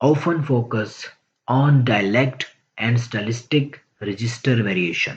often focus on dialect and stylistic register variation۔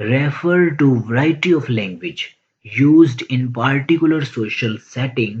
refer to variety of language used in particular social setting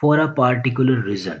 for a particular reason۔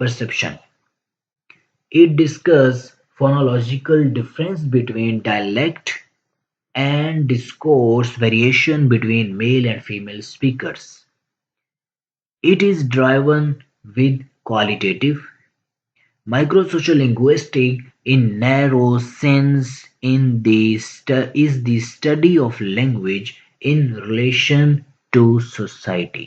perception۔ It discuss phonological difference between dialect and discourse variation between male and female speakers۔ It is driven with qualitative microsocial linguistic in narrow sense is the study of language in relation to society۔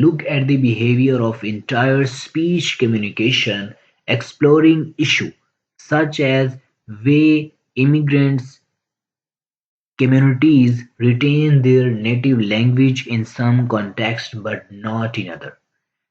look at the behavior of entire speech communication exploring issue such as way immigrants communities retain their native language in some context but not in other۔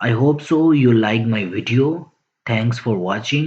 I hope so you like my video. Thanks for watching.